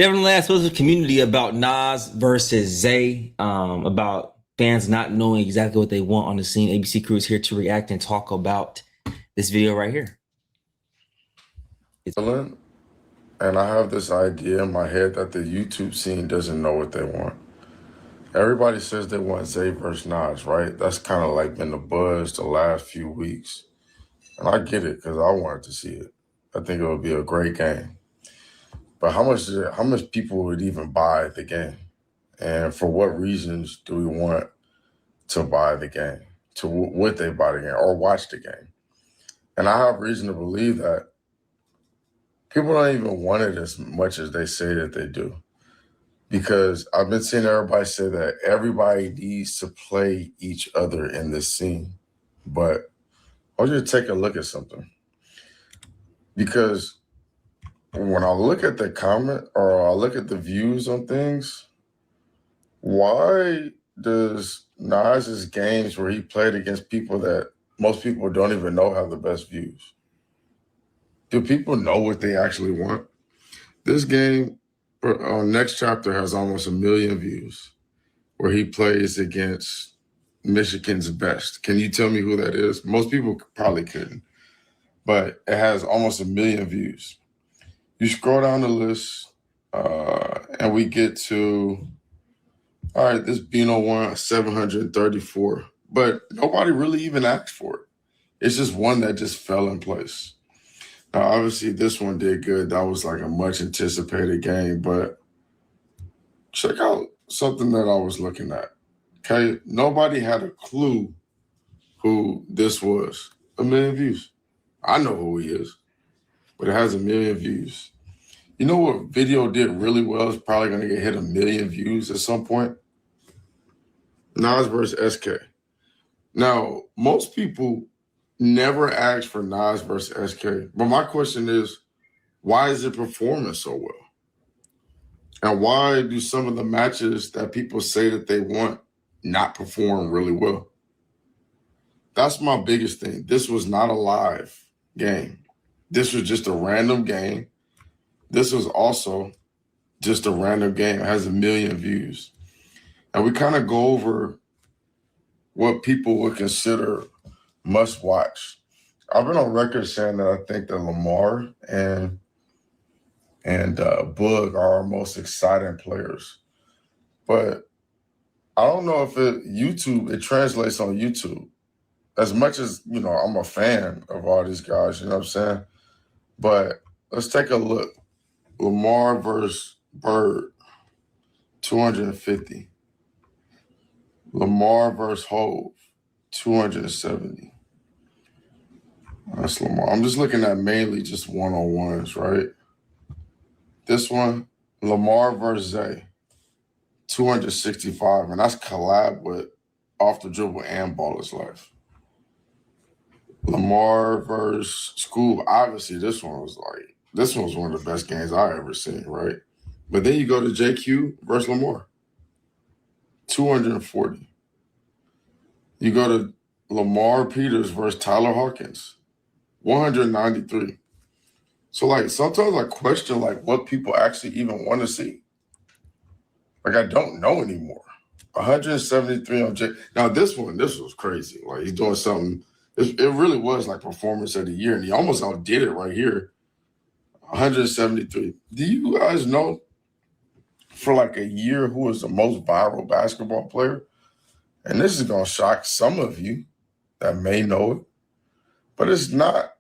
Nevertheless, was a community about Nas versus Zay, about fans not knowing exactly what they want on the scene. ABC Crew is here to react and talk about this video right here. And I have this idea in my head that the YouTube scene doesn't know what they want. Everybody says they want Zay versus Nas, right? That's kind of like been the buzz the last few weeks. And I get it because I wanted to see it. I think it would be a great game. But how much people would even buy the game? And for what reasons do we want to buy the game? Would they buy the game or watch the game? And I have reason to believe that people don't even want it as much as they say that they do. Because I've been seeing everybody say that everybody needs to play each other in this scene. But I want you to take a look at something. Because when I look at the comment or I look at the views on things, why does Nas's games where he played against people that most people don't even know have the best views? Do people know what they actually want? This game Next Chapter has almost 1 million views where he plays against Michigan's best. Can you tell me who that is? Most people probably couldn't, but it has almost 1 million views. You scroll down the list and we get to, all right, this Beano won 734, but nobody really even asked for it. It's just one that just fell in place. Now, obviously, this one did good. That was like a much anticipated game, but check out something that I was looking at. Okay, nobody had a clue who this was. 1 million views. I know who he is, but it has 1 million views. You know what video did really well? It's probably going to get hit 1 million views at some point. Nas versus SK. Now, most people never asked for Nas versus SK. But my question is, why is it performing so well? And why do some of the matches that people say that they want not perform really well? That's my biggest thing. This was not a live game. This was just a random game. This was also just a random game. It has 1 million views. And we kind of go over what people would consider must watch. I've been on record saying that I think that Lamar and Boog are our most exciting players. But I don't know if it translates on YouTube. As much as, I'm a fan of all these guys, you know what I'm saying? But let's take a look. Lamar versus Bird, 250. Lamar versus Hove, 270. That's Lamar. I'm just looking at mainly just one-on-ones, right? This one, Lamar versus Zay, 265. And that's collab with Off the Dribble and Ball is Life. Lamar versus School. Obviously, this one was one of the best games I ever seen, right? But then you go to JQ versus Lamar, 240. You go to Lamar Peters versus Tyler Hawkins, 193. So sometimes I question what people actually even want to see. I don't know anymore. 173 on J. Now this was crazy. He's doing something. It really was performance of the year, and he almost outdid it right here. 173. Do you guys know for a year who was the most viral basketball player? And this is gonna shock some of you that may know it, but it's not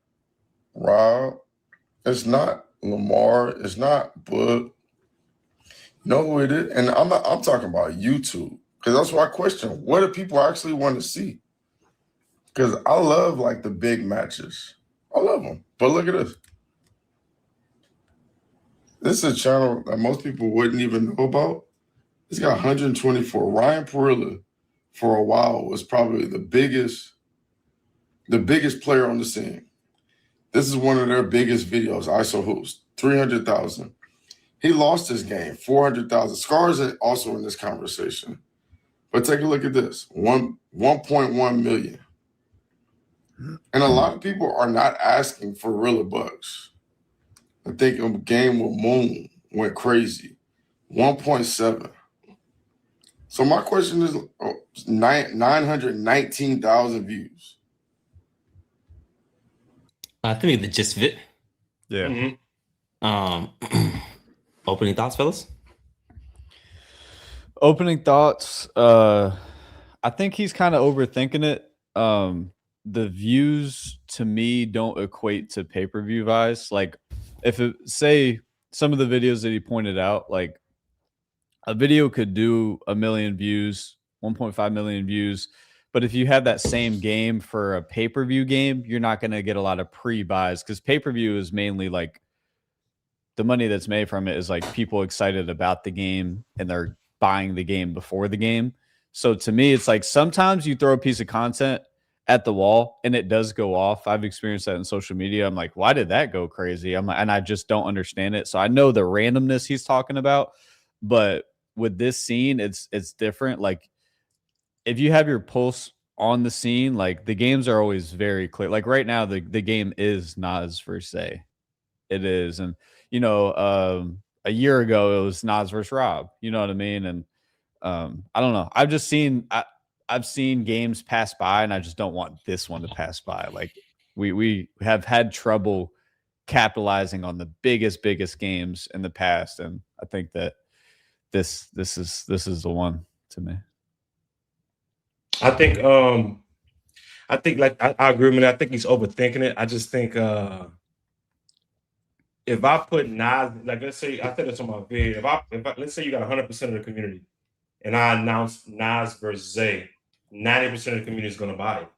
Rob. It's not Lamar. It's not Boog. You know who it is? And I'm talking about YouTube, because that's why I question, what do people actually want to see? Because I love the big matches. I love them. But look at this. This is a channel that most people wouldn't even know about. It's got 124. Ryan Perilla, for a while, was probably the biggest player on the scene. This is one of their biggest videos, ISO Hoops, 300,000. He lost his game, 400,000. Scars are also in this conversation. But take a look at this, 1.1 million. And a lot of people are not asking for Rilla bucks. I think a game with Moon went crazy. 1.7. So my question is 919,000 views. I think the gist of it. Yeah. Opening thoughts, fellas? Opening thoughts. I think he's kind of overthinking it. The views to me don't equate to pay-per-view buys. Like, if it, say some of the videos that he pointed out, like a video could do 1 million views, 1.5 million views, but if you have that same game for a pay-per-view game, you're not going to get a lot of pre-buys because pay-per-view is mainly like the money that's made from it is like people excited about the game and they're buying the game before the game. So to me, it's like sometimes you throw a piece of content at the wall and it does go off. I've experienced that in social media. I'm like, why did that go crazy? I'm like, and I just don't understand it. So I know the randomness he's talking about, but with this scene, it's different. Like if you have your pulse on the scene, like the games are always very clear. Like right now, the game is Nas versus Zay. It is. And a year ago it was Nas versus Rob. You know what I mean? And I don't know. I've seen games pass by, and I just don't want this one to pass by. Like we have had trouble capitalizing on the biggest games in the past, and I think that this is the one to me. I think like I agree with him. I think he's overthinking it. I just think if I put Nas, like let's say I said this on my vid, if I let's say you got 100% of the community and I announce Nas versus Zay, 90% of the community is gonna buy it.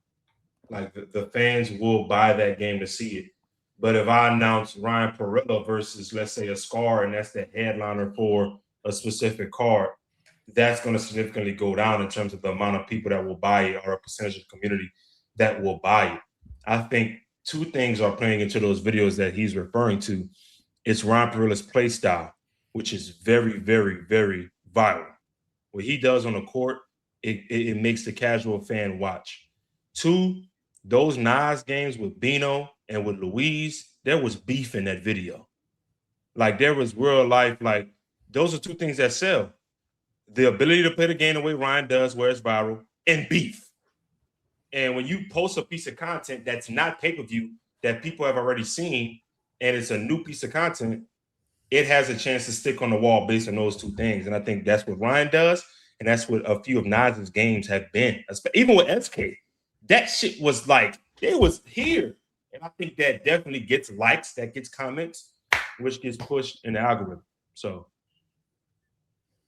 Like the fans will buy that game to see it. But if I announce Ryan Perilla versus, let's say, a Scar, and that's the headliner for a specific card, that's going to significantly go down in terms of the amount of people that will buy it or a percentage of the community that will buy it. I think two things are playing into those videos that he's referring to. It's Ryan Perilla's play style, which is very, very, very violent. What he does on the court, it makes the casual fan watch. Two, those Nas games with Bino and with Louise, there was beef in that video. Like there was real life, like those are two things that sell. The ability to play the game the way Ryan does, where it's viral, and beef. And when you post a piece of content that's not pay-per-view, that people have already seen, and it's a new piece of content, it has a chance to stick on the wall based on those two things. And I think that's what Ryan does, and that's what a few of Nas's games have been. Even with FK, that shit was like, it was here. And I think that definitely gets likes, that gets comments, which gets pushed in the algorithm. So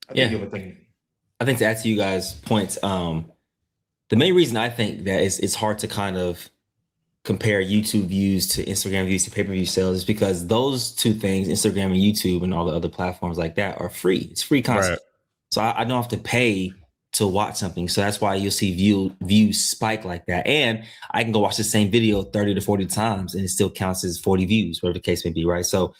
I think to add to you guys' points, the main reason I think that it's hard to kind of compare YouTube views to Instagram views to pay-per-view sales is because those two things, Instagram and YouTube and all the other platforms like that, are free. It's free content. Right. So I don't have to pay to watch something. So that's why you'll see views spike like that. And I can go watch the same video 30 to 40 times and it still counts as 40 views, whatever the case may be, right? So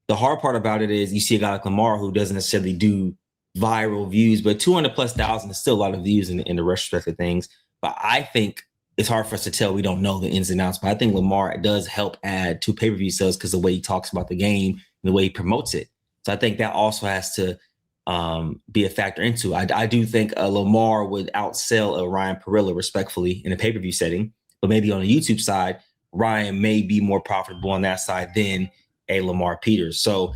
the hard part about it is you see a guy like Lamar who doesn't necessarily do viral views, but 200,000+ is still a lot of views in the retrospect of things. But I think it's hard for us to tell. We don't know the ins and outs, but I think Lamar does help add to pay-per-view sales because the way he talks about the game and the way he promotes it. So I think that also has to be a factor into. I do think Lamar would outsell a Ryan Perilla respectfully in a pay-per-view setting, but maybe on the YouTube side, Ryan may be more profitable on that side than a Lamar Peters. So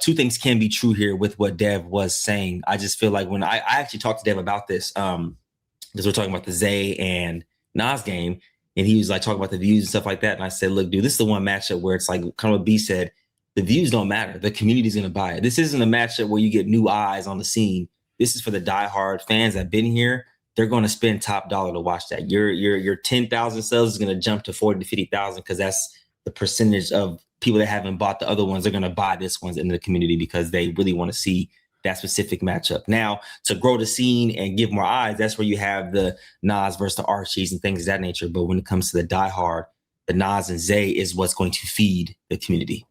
two things can be true here with what Dev was saying. I just feel like when I actually talked to Dev about this, because we're talking about the Zay and Nas game, and he was like talking about the views and stuff like that. And I said, look, dude, this is the one matchup where it's like kind of what B said, the views don't matter. The community's going to buy it. This isn't a matchup where you get new eyes on the scene. This is for the diehard fans that have been here. They're going to spend top dollar to watch that. Your 10,000 sales is going to jump to 40 to 50,000 because that's the percentage of people that haven't bought the other ones. They're going to buy this ones in the community because they really want to see that specific matchup. Now, to grow the scene and give more eyes, that's where you have the Nas versus the Archies and things of that nature. But when it comes to the diehard, the Nas and Zay is what's going to feed the community.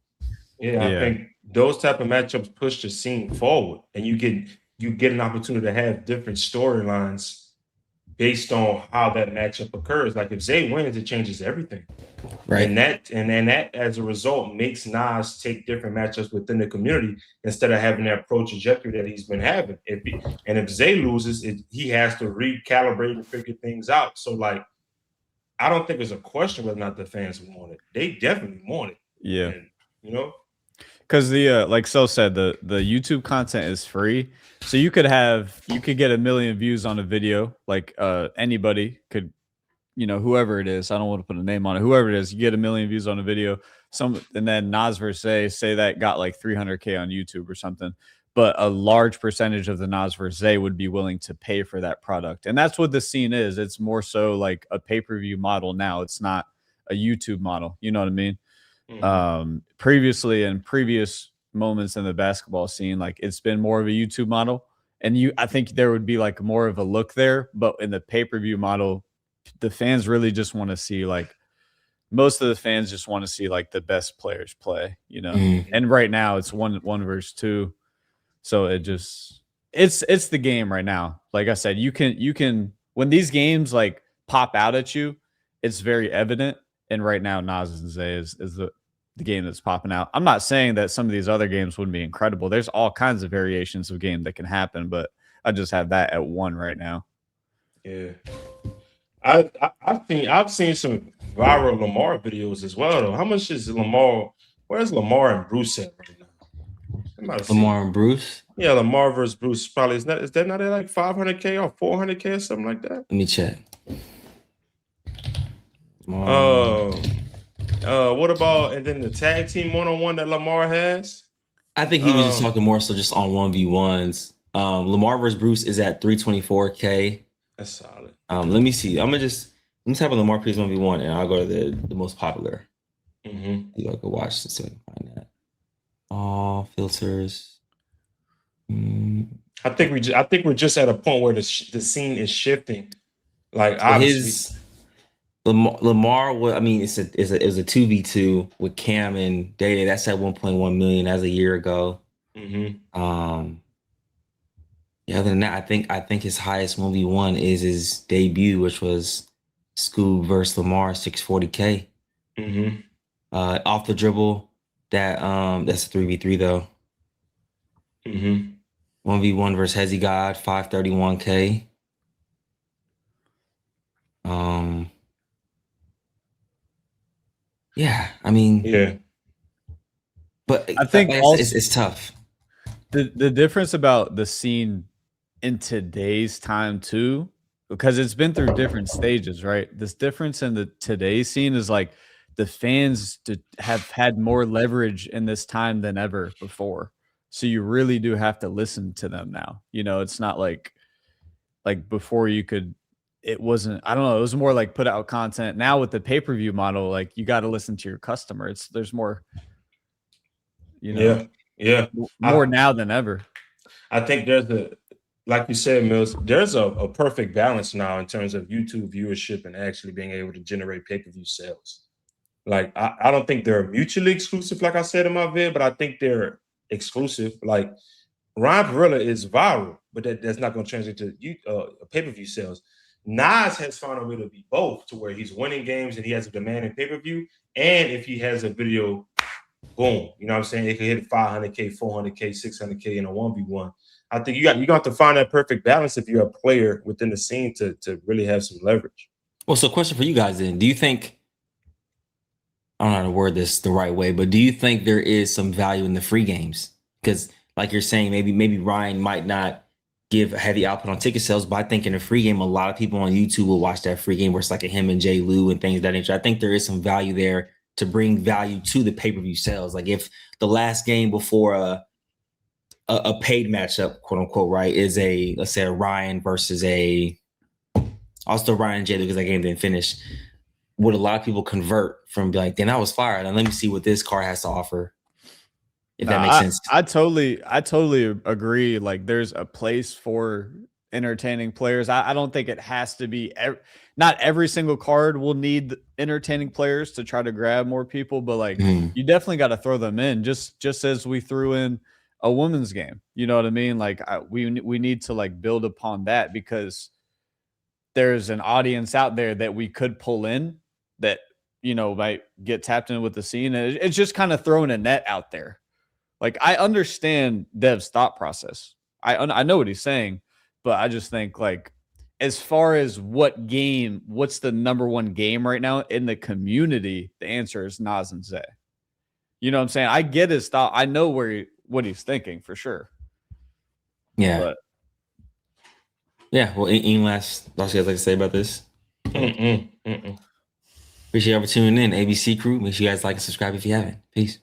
Yeah, I think those type of matchups push the scene forward, and you get an opportunity to have different storylines based on how that matchup occurs. Like if Zay wins, it changes everything. Right. And that as a result makes Nas take different matchups within the community instead of having that pro trajectory that he's been having. If Zay loses, he has to recalibrate and figure things out. So like, I don't think there's a question whether or not the fans want it. They definitely want it. Yeah. And, you know, because the like So said, the YouTube content is free, so you could get 1 million views on a video. Like anybody could, whoever it is, I don't want to put a name on it, whoever it is, you get 1 million views on a video, and then Nas versus say that got like 300K on YouTube or something, but a large percentage of the Nas versus would be willing to pay for that product. And that's what the scene is. It's more so like a pay-per-view model now. It's not a YouTube model, you know what I mean? Previously, in previous moments in the basketball scene, like it's been more of a YouTube model, and I think there would be like more of a look there. But in the pay-per-view model, the fans really just want to see, like, most of the fans just want to see like the best players play, And right now it's one versus two, so it's the game right now. Like I said, you can when these games like pop out at you, it's very evident. And right now, Nas and Zay is the game that's popping out. I'm not saying that some of these other games wouldn't be incredible. There's all kinds of variations of game that can happen, but I just have that at 1 right now. Yeah, I've seen some viral Lamar videos as well. Though, how much is Lamar? Where's Lamar and Bruce at right now? Lamar and Bruce. Yeah, Lamar versus Bruce probably is that not at like 500K or 400K or something like that? Let me check. What about, and then the tag team one-on-one that Lamar has? I think he was just talking more so just on 1v1s. Lamar versus Bruce is at 324K. That's solid. Let me see. Let me type in Lamar Priest 1v1 and I'll go to the most popular. Mm-hmm. I can watch this so I can find that. All filters. I think we're just at a point where the scene is shifting. Like so obviously, Lamar. Well, I mean, it was a 2v2 with Cam and Day. That's at 1.1 million as a year ago. Mm-hmm. Yeah, other than that, I think his highest 1v1 is his debut, which was Scoob versus Lamar, 640K. Mm-hmm. Off the dribble, that's a 3v3 though. Mm-hmm. 1v1 versus Hezzy God, 531K. Yeah, I mean, yeah, but I think it's tough. The difference about the scene in today's time too, because it's been through different stages, right? This difference in the today's scene is like the fans have had more leverage in this time than ever before. So you really do have to listen to them now. It's not like before you could, it wasn't, I don't know, it was more like put out content. Now with the pay-per-view model, like you got to listen to your customer. There's more, yeah, more now than ever. I think like you said, Mills, there's a perfect balance now in terms of YouTube viewership and actually being able to generate pay-per-view sales. Like, I don't think they're mutually exclusive, like I said in my vid, but I think they're exclusive. Like, Ryan Perilla is viral, but that's not going to translate to pay-per-view sales. Nas has found a way to be both, to where he's winning games and he has a demand in pay-per-view, and if he has a video, boom, you know what I'm saying? It can hit 500K, 400K, 600K in a 1v1. I think you're going to have to find that perfect balance if you're a player within the scene to really have some leverage. Well, so question for you guys then. Do you think, I don't know how to word this the right way, but do you think there is some value in the free games? Because like you're saying, maybe Ryan might not give a heavy output on ticket sales, but I think in a free game, a lot of people on YouTube will watch that free game where it's like a him and J. Lou and things of that nature. I think there is some value there to bring value to the pay-per-view sales. Like if the last game before a paid matchup, quote unquote, right, is let's say a Ryan versus I'll still Ryan and J. Lou because that game didn't finish. Would a lot of people convert from be like, then that was fire, and let me see what this card has to offer? If that makes sense. I totally agree. Like there's a place for entertaining players. I don't think it has to be not every single card will need entertaining players to try to grab more people, but like you definitely got to throw them in just as we threw in a women's game. You know what I mean? Like we need to like build upon that, because there's an audience out there that we could pull in that, you know, might get tapped in with the scene. And it's just kind of throwing a net out there. Like, I understand Dev's thought process. I know what he's saying, but I just think, like, as far as what's the number one game right now in the community, the answer is Nas and Zay. You know what I'm saying? I get his thought. I know what he's thinking for sure. Yeah. But yeah. Well, any last you guys like to say about this? Appreciate y'all for tuning in. ABC crew. Make sure you guys like and subscribe if you haven't. Peace.